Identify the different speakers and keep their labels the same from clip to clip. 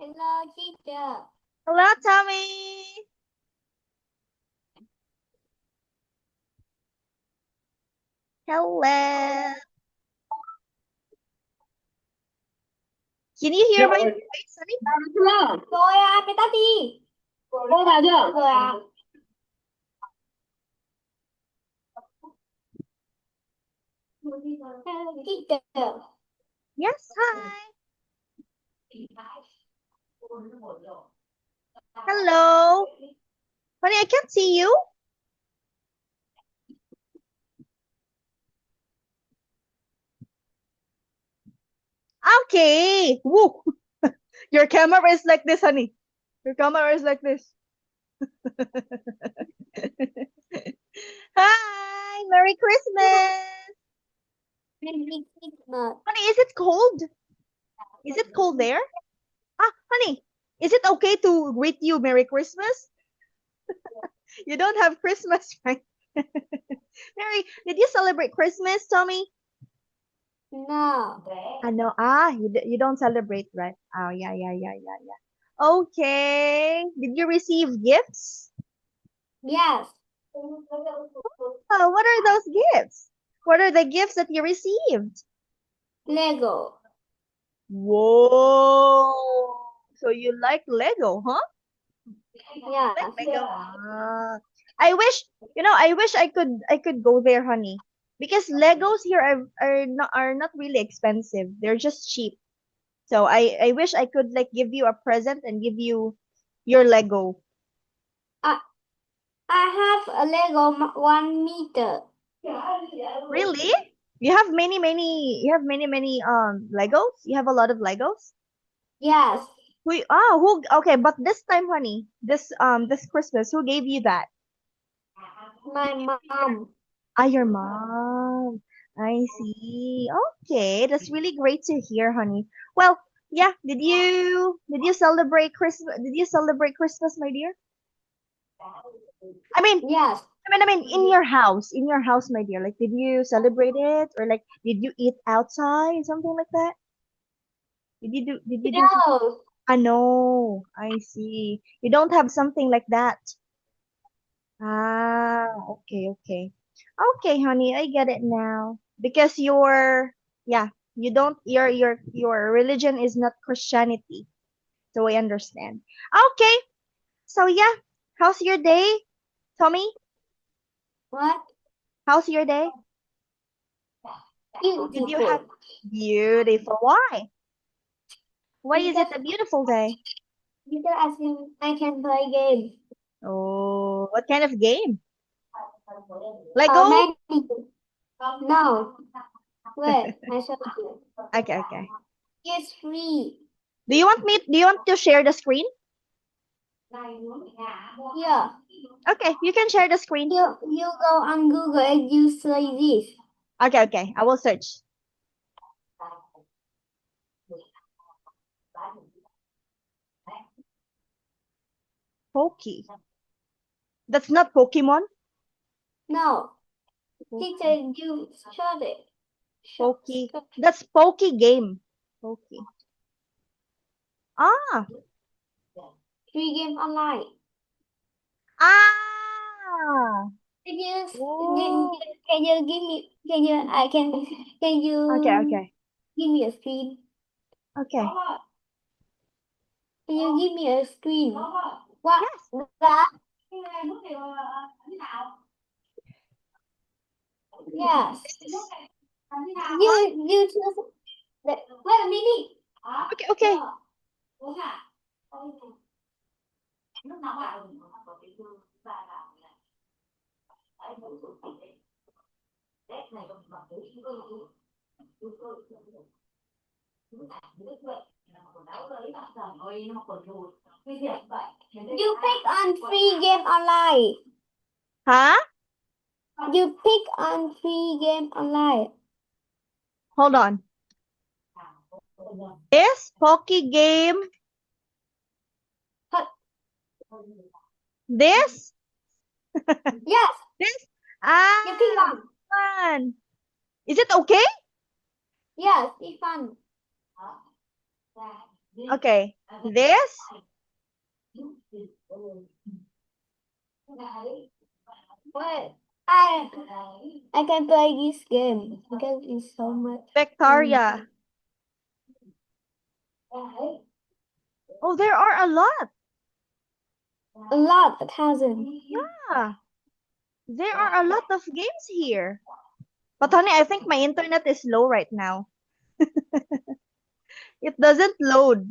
Speaker 1: Hello, teacher.
Speaker 2: Hello, Tommy. Hello. Can you hear my voice, honey?
Speaker 1: Rồi à, mày tắt đi.
Speaker 3: Cô vào chưa?
Speaker 1: Rồi à. Hello, teacher.
Speaker 2: Yes, hi. Hello. Honey, I can't see you. Okay. Woo. Your camera is like this, honey. Your camera is like this. Hi. Merry Christmas.
Speaker 1: Merry Christmas.
Speaker 2: Honey, is it cold? Is it cold there? Ah, honey, is it okay to greet you Merry Christmas? You don't have Christmas, right? Mary, did you celebrate Christmas, Tommy?
Speaker 1: No.
Speaker 2: I know. You don't celebrate, right? Oh, yeah. Okay. Did you receive gifts?
Speaker 1: Yes.
Speaker 2: Oh, what are those gifts? What are the gifts that you received?
Speaker 1: Lego.
Speaker 2: Whoa. So you like Lego, huh?
Speaker 1: Yes.
Speaker 2: Like Lego. I wish I could go there, honey. Because Legos here are not really expensive. They're just cheap. So I wish I could like give you a present and give you your Lego.
Speaker 1: I have a Lego 1 meter.
Speaker 2: Really? You have many Legos? You have a lot of Legos?
Speaker 1: Yes.
Speaker 2: Okay, but this time, honey, this Christmas, who gave you that?
Speaker 1: My mom.
Speaker 2: Your mom. I see. Okay, that's really great to hear, honey. Well, yeah, did you celebrate Christmas? Did you celebrate Christmas, my dear? I mean,
Speaker 1: Yes.
Speaker 2: in your house, my dear. Like, did you celebrate it, or like, did you eat outside, something like that? Did you do something?
Speaker 1: No.
Speaker 2: I know. I see. You don't have something like that. Okay. Okay, honey, I get it now. Because yeah, you don't, your religion is not Christianity. So I understand. Okay, so yeah, how's your day, Tommy?
Speaker 1: What?
Speaker 2: How's your day? Did you have
Speaker 1: Beautiful.
Speaker 2: beautiful? Why? Why is it
Speaker 1: Because
Speaker 2: a beautiful day?
Speaker 1: I can play games.
Speaker 2: Oh, what kind of game? Lego?
Speaker 1: Many. No. Wait, I show you.
Speaker 2: Okay.
Speaker 1: It's free.
Speaker 2: Do you want to share the screen?
Speaker 1: Yeah.
Speaker 2: Okay, you can share the screen.
Speaker 1: You go on Google and you say this.
Speaker 2: Okay. I will search. Pokey. That's not Pokemon.
Speaker 1: No. Teacher, you showed it.
Speaker 2: Pokey. That's Pokey game. Pokey. Ah.
Speaker 1: Free game online.
Speaker 2: Ah.
Speaker 1: Can you
Speaker 2: Whoa.
Speaker 1: can you give me can you
Speaker 2: Okay.
Speaker 1: give me a screen?
Speaker 2: Okay.
Speaker 1: Can you give me a screen? What?
Speaker 2: Yes.
Speaker 1: That? Yes. You choose the, wait a minute.
Speaker 2: Okay.
Speaker 1: You pick on free game online.
Speaker 2: Huh?
Speaker 1: You pick on free game online.
Speaker 2: Hold on. This Pokey game. This?
Speaker 1: Yes.
Speaker 2: This?
Speaker 1: You pick on.
Speaker 2: Fun. Is it okay?
Speaker 1: Yes, it's fun.
Speaker 2: Okay. This?
Speaker 1: But I can play this game because it's so much
Speaker 2: Victoria.
Speaker 1: fun.
Speaker 2: Oh, there are a lot.
Speaker 1: A lot, 1,000.
Speaker 2: Yeah. There are a lot of games here. But honey, I think my internet is low right now. It doesn't load.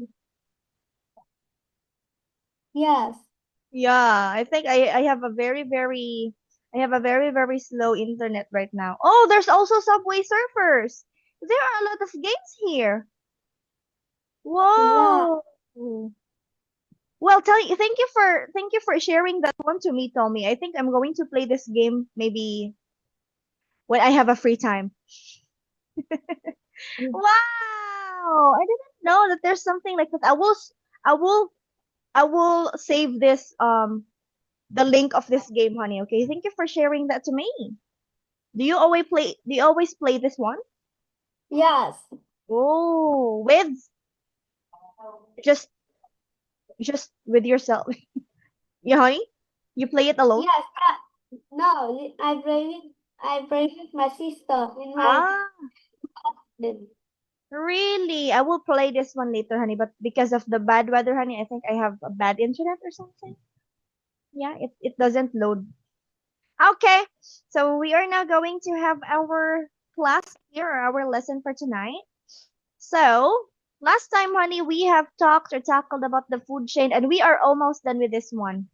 Speaker 1: Yes.
Speaker 2: Yeah, I think I have a very slow internet right now. Oh, there's also Subway Surfers. There are a lot of games here.
Speaker 1: A lot.
Speaker 2: Whoa. Well, thank you for sharing that one to me, Tommy. I think I'm going to play this game maybe when I have a free time. Wow! I didn't know that there's something like that. I will I will save this the link of this game, honey. Okay, thank you for sharing that to me. Do you always play this one?
Speaker 1: Yes.
Speaker 2: Oh, with just just with yourself. Yeah, honey? You play it alone?
Speaker 1: Yes. No, I play with my sister in my
Speaker 2: Ah,
Speaker 1: garden.
Speaker 2: really? I will play this one later, honey, but because of the bad weather, honey, I think I have a bad internet or something. Yeah, it doesn't load. Okay, so we are now going to have our class here, or our lesson for tonight. So, last time, honey, we have talked or tackled about the food chain, and we are almost done with this one.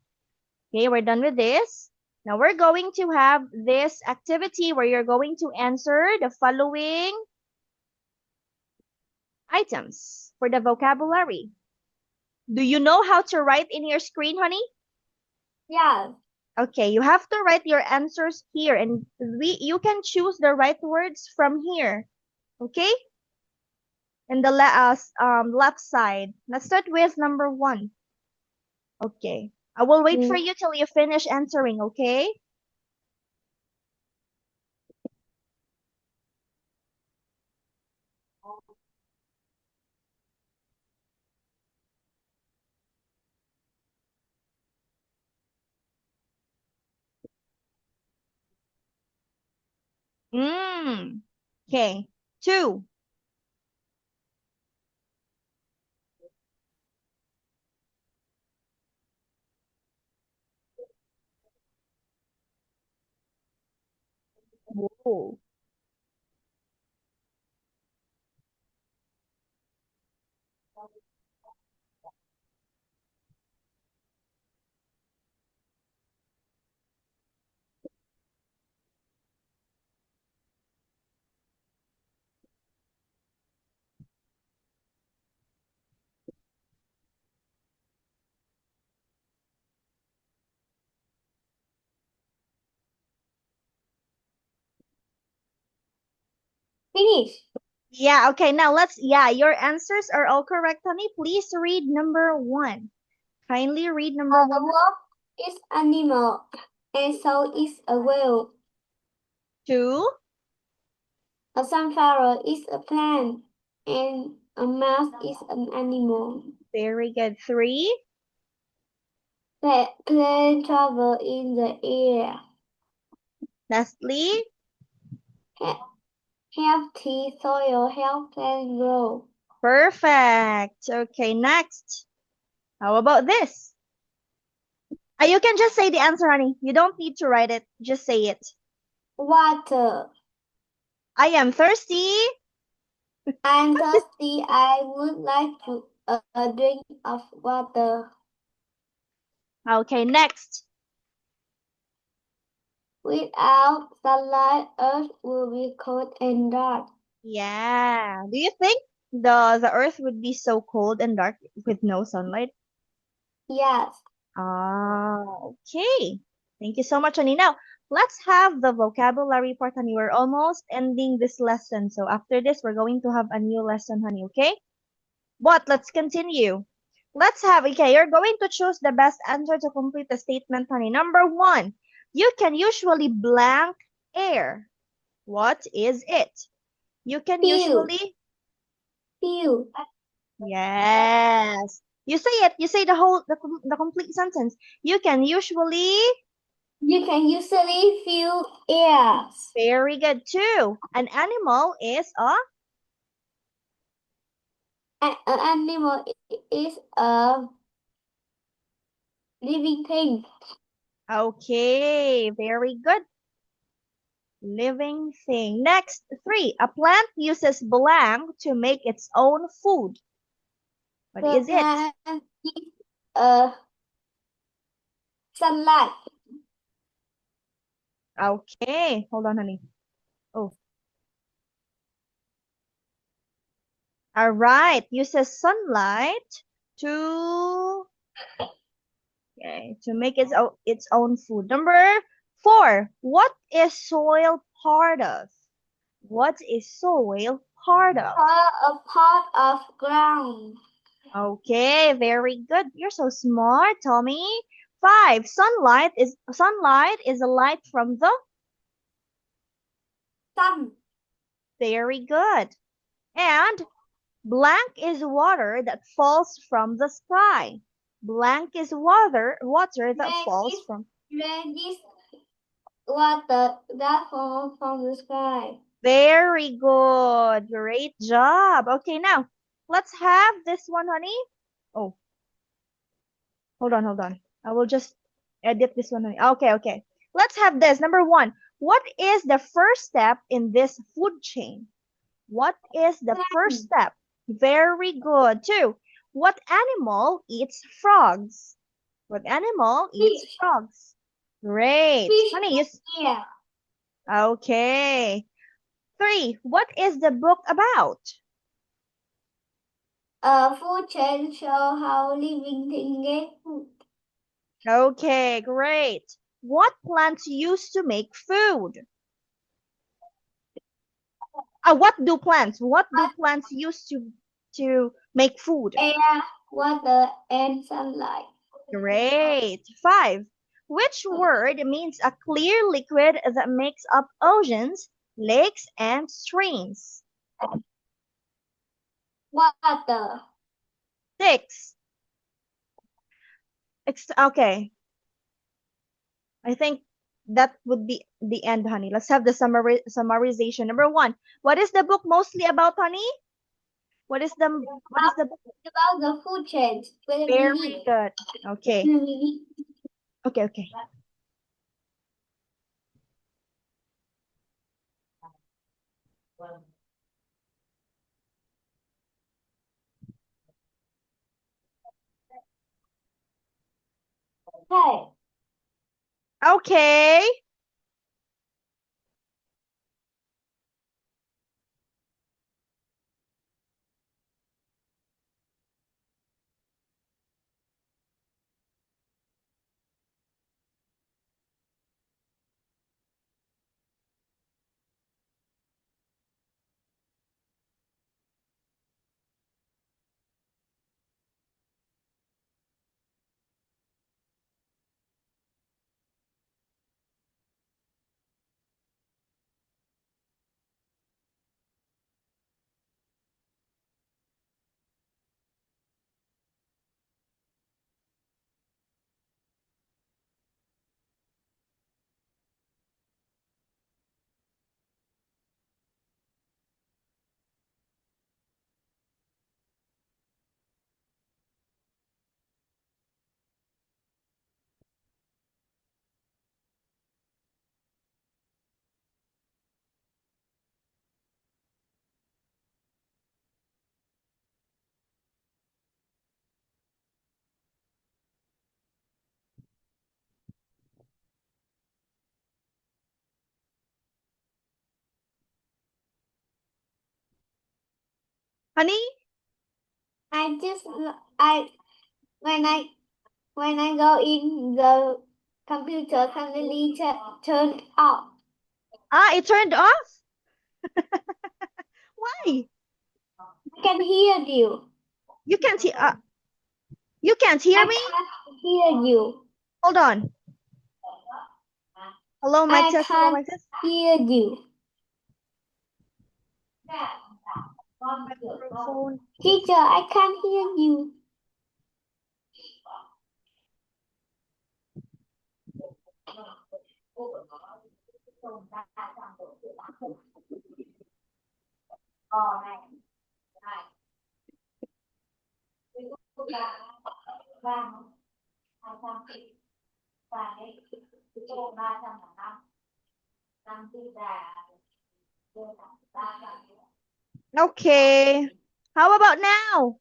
Speaker 2: Okay, we're done with this. Now we're going to have this activity where you're going to answer the following items for the vocabulary. Do you know how to write in your screen, honey?
Speaker 1: Yes.
Speaker 2: Okay, you have to write your answers here, and you can choose the right words from here. Okay? In the left side. Let's start with number 1. Okay. I will wait for
Speaker 1: Mm.
Speaker 2: you till you finish answering, okay? Mm. Okay. 2. Whoa.
Speaker 1: Finish.
Speaker 2: Yeah, okay. Now your answers are all correct, honey. Please read number 1. Kindly read number
Speaker 1: A
Speaker 2: 1.
Speaker 1: wolf is animal, and so is a whale.
Speaker 2: 2.
Speaker 1: A sunflower is a plant, and a mouse is an animal.
Speaker 2: Very good. 3.
Speaker 1: Plane travel in the air.
Speaker 2: Lastly,
Speaker 1: Healthy soil help plants grow.
Speaker 2: perfect. Okay, next. How about this? You can just say the answer, honey. You don't need to write it. Just say it.
Speaker 1: Water.
Speaker 2: I am thirsty.
Speaker 1: I'm thirsty. I would like to a drink of water.
Speaker 2: Okay, next.
Speaker 1: Without sunlight, Earth will be cold and dark.
Speaker 2: Yeah. Do you think the earth would be so cold and dark with no sunlight?
Speaker 1: Yes.
Speaker 2: Ah, okay. Thank you so much, honey. Now, let's have the vocabulary part, honey. We're almost ending this lesson. So after this, we're going to have a new lesson, honey, okay? But let's continue. Okay, you're going to choose the best answer to complete the statement, honey. Number 1, you can usually blank air. What is it? You can
Speaker 1: Feel.
Speaker 2: usually,
Speaker 1: Feel.
Speaker 2: Yes. You say it. You say the complete sentence. You can usually.
Speaker 1: You can usually feel ears.
Speaker 2: Very good. Two. An animal is a.
Speaker 1: An animal is a living thing.
Speaker 2: Okay. Very good. Living thing. Next, three. A plant uses blank to make its own food. What
Speaker 1: The
Speaker 2: is it?
Speaker 1: plant is a sunlight.
Speaker 2: Okay. Hold on, honey. Oh. All right. Uses sunlight to okay, to make its own food. Number four. What is soil part of? What is soil part of?
Speaker 1: A part of ground.
Speaker 2: Okay, very good. You're so smart, Tommy. Five. Sunlight is a light from the.
Speaker 1: Sun.
Speaker 2: Very good. And blank is water that falls from the sky. Blank is water that
Speaker 1: Rain
Speaker 2: falls
Speaker 1: is
Speaker 2: from.
Speaker 1: rain is water that falls from the sky.
Speaker 2: Very good. Great job. Okay, now let's have this one, honey. Oh, hold on. I will just edit this one, honey. Okay, okay. Let's have this. Number one. What is the first step in this food chain? What is the first
Speaker 1: Plant.
Speaker 2: step? Very good. Two. What animal eats frogs? What animal eats
Speaker 1: Fish.
Speaker 2: frogs? Great.
Speaker 1: Fish
Speaker 2: Honey, you.
Speaker 1: here.
Speaker 2: Okay. Three. What is the book about?
Speaker 1: A food chain show how living things get food.
Speaker 2: Okay, great. What plants used to make food? What do plants use to make food?
Speaker 1: Air, water, and sunlight.
Speaker 2: Great. Five. Which word means a clear liquid that makes up oceans, lakes, and streams?
Speaker 1: Water.
Speaker 2: Six. Okay. I think that would be the end, honey. Let's have the summarization. Number one. What is the book mostly about, honey? What is the book?
Speaker 1: About the food chain. Where we
Speaker 2: Very
Speaker 1: live.
Speaker 2: good. Okay.
Speaker 1: Where we live.
Speaker 2: Okay.
Speaker 1: Hey.
Speaker 2: Okay. Honey?
Speaker 1: I just I when I when I go in the computer suddenly turned off.
Speaker 2: It turned off? Why?
Speaker 1: I can hear you.
Speaker 2: You can't hear. You can't hear
Speaker 1: I
Speaker 2: me?
Speaker 1: can't hear you.
Speaker 2: Hold on. Hello, mic
Speaker 1: I
Speaker 2: test. Hello,
Speaker 1: can't
Speaker 2: mic test.
Speaker 1: hear you.
Speaker 2: Microphone.
Speaker 1: Teacher, I can't hear you.
Speaker 2: Okay. How about now?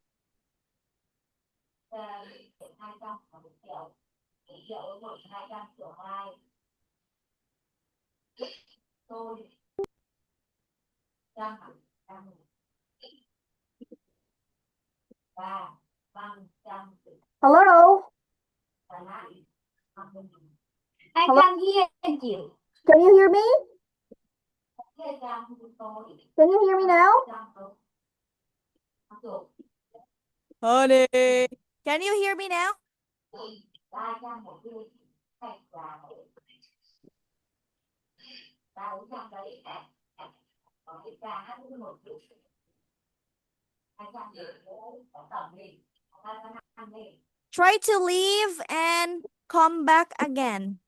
Speaker 2: Hello?
Speaker 1: I
Speaker 2: Hello?
Speaker 1: can't hear you.
Speaker 2: Can you hear me? Can you hear me now?
Speaker 3: Honey, can you hear me now? Try to leave and come back again.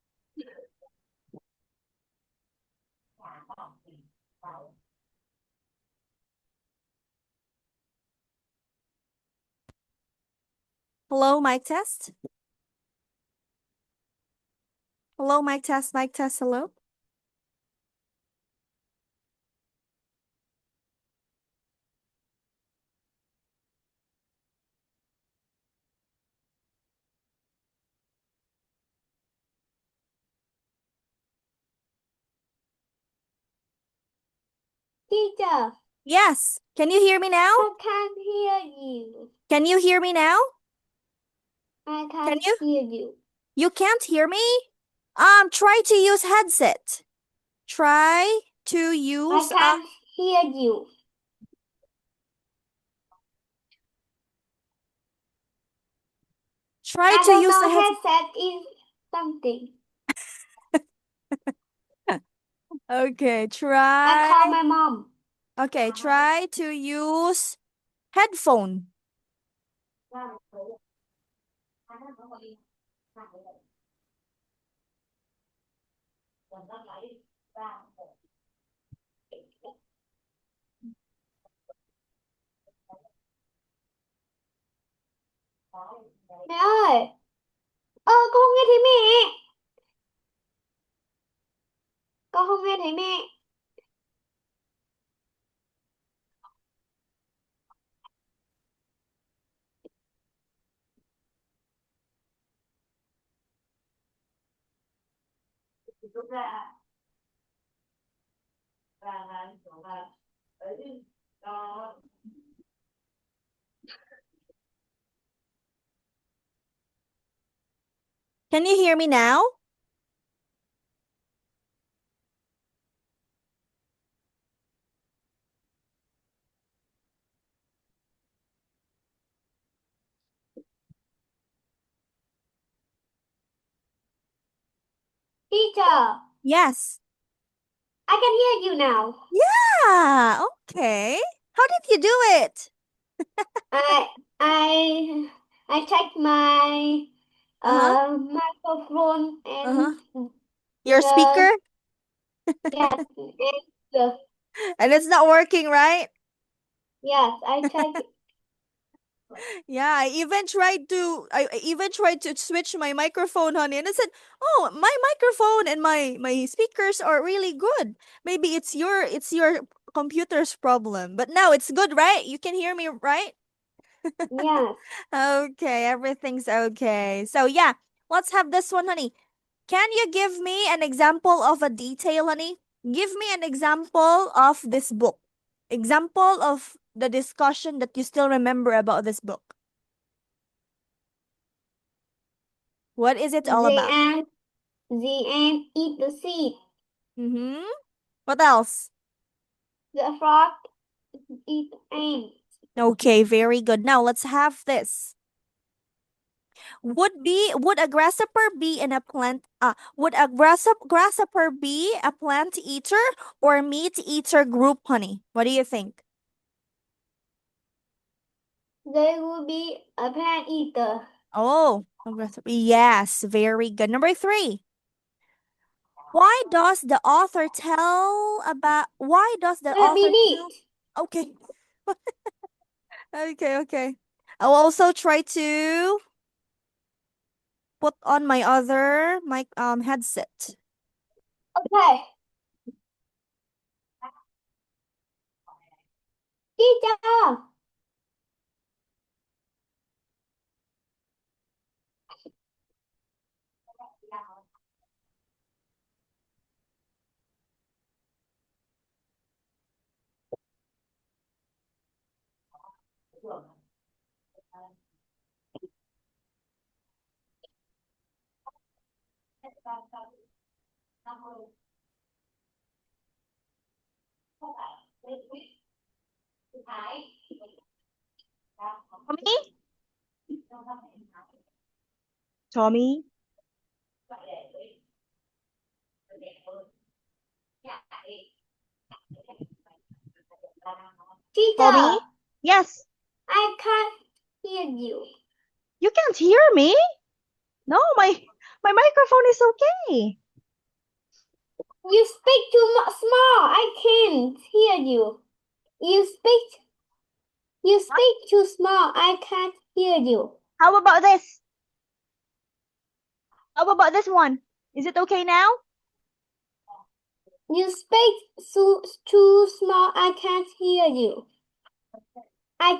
Speaker 3: Hello, mic test. Hello, mic test, hello.
Speaker 1: Teacher,
Speaker 3: Yes, can you hear me now?
Speaker 1: I can't hear you.
Speaker 3: Can you hear me now?
Speaker 1: I can't
Speaker 3: you?
Speaker 1: hear you.
Speaker 3: You can't hear me? Try to use headset. Try to
Speaker 1: I
Speaker 3: use
Speaker 1: can't hear you.
Speaker 3: try
Speaker 1: I
Speaker 3: to
Speaker 1: don't
Speaker 3: use
Speaker 1: know
Speaker 3: the headset.
Speaker 1: headset is something.
Speaker 3: Okay,
Speaker 1: I
Speaker 3: try.
Speaker 1: call my mom.
Speaker 3: Okay, try to use headphone.
Speaker 1: Mẹ ơi, con không nghe thấy mẹ. Con không nghe thấy mẹ.
Speaker 3: Can you hear me now?
Speaker 1: Teacher,
Speaker 3: Yes.
Speaker 1: I can hear you now.
Speaker 3: Yeah, okay. How did you do it?
Speaker 1: I I checked my
Speaker 3: Uh-huh.
Speaker 1: microphone
Speaker 3: Uh-huh.
Speaker 1: and
Speaker 3: Your
Speaker 1: the
Speaker 3: speaker?
Speaker 1: yes and the
Speaker 3: And it's not working, right?
Speaker 1: yes I checked.
Speaker 3: Yeah, I even tried to switch my microphone, honey, and I said, "Oh, my microphone and my speakers are really good. Maybe it's your computer's problem." But now it's good, right? You can hear me, right?
Speaker 1: Yes.
Speaker 3: Okay, everything's okay. So yeah, let's have this one, honey. Can you give me an example of a detail, honey? Give me an example of this book. Example of the discussion that you still remember about this book. What is it all about?
Speaker 1: The ant eat the seed.
Speaker 3: Mm-hmm. What else?
Speaker 1: The frog eat the ant.
Speaker 3: Okay, very good. Now let's have this. Would a grasshopper be in a plant would a grasshopper be a plant eater or meat eater group, honey? What do you think?
Speaker 1: They will be a plant eater.
Speaker 3: Oh, number 3. Yes, very good. Number 3. Why does the author
Speaker 1: Let me
Speaker 3: tell?
Speaker 1: read.
Speaker 3: Okay. Okay. I'll also try to put on my other mic headset.
Speaker 1: Okay. Teacher.
Speaker 2: Tommy? Tommy? Tommy?
Speaker 1: Teacher,
Speaker 2: Yes.
Speaker 1: I can't hear you.
Speaker 2: You can't hear me? No, my microphone is okay.
Speaker 1: You speak too small. I can't hear you. You speak too small. I can't hear you.
Speaker 2: How about this? How about this one? Is it okay now?
Speaker 1: You speak too small. I can't hear you. I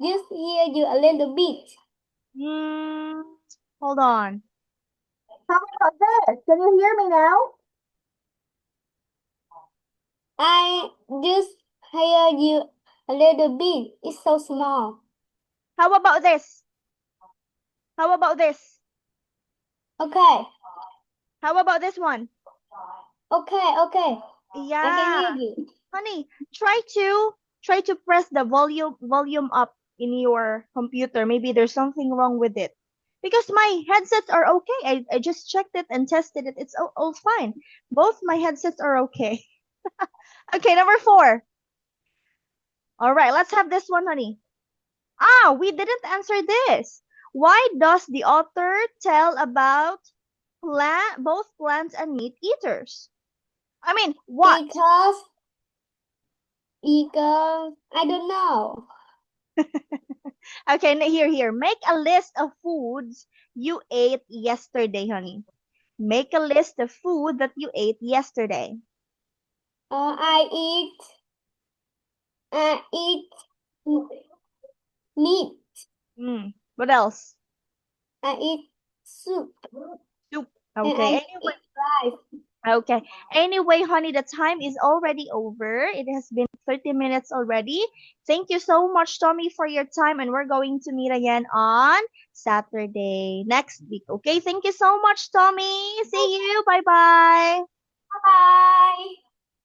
Speaker 1: just hear you a little bit.
Speaker 2: Hmm. Hold on.
Speaker 3: How about this? Can you hear me now?
Speaker 1: I just hear you a little bit. It's so small.
Speaker 2: How about this? How about this?
Speaker 1: Okay.
Speaker 2: How about this one?
Speaker 1: Okay. I can
Speaker 2: Yeah.
Speaker 1: hear you.
Speaker 2: Honey, try to press the volume up in your computer. Maybe there's something wrong with it. Because my headsets are okay. I just checked it and tested it. It's all fine. Both my headsets are okay. Okay, number 4. All right, let's have this one, honey. We didn't answer this. Why does the author tell about both plants and meat eaters? I mean, what?
Speaker 1: Because I don't know.
Speaker 2: Okay, here. Make a list of foods you ate yesterday, honey. Make a list of food that you ate yesterday.
Speaker 1: I eat meat.
Speaker 2: What else?
Speaker 1: I eat soup.
Speaker 2: Soup.
Speaker 1: And
Speaker 2: Okay.
Speaker 1: I eat rice.
Speaker 2: Okay. Anyway, honey, the time is already over. It has been 30 minutes already. Thank you so much, Tommy, for your time. And we're going to meet again on Saturday next week. Okay. Thank you so much, Tommy. See you. Bye bye.
Speaker 1: Bye.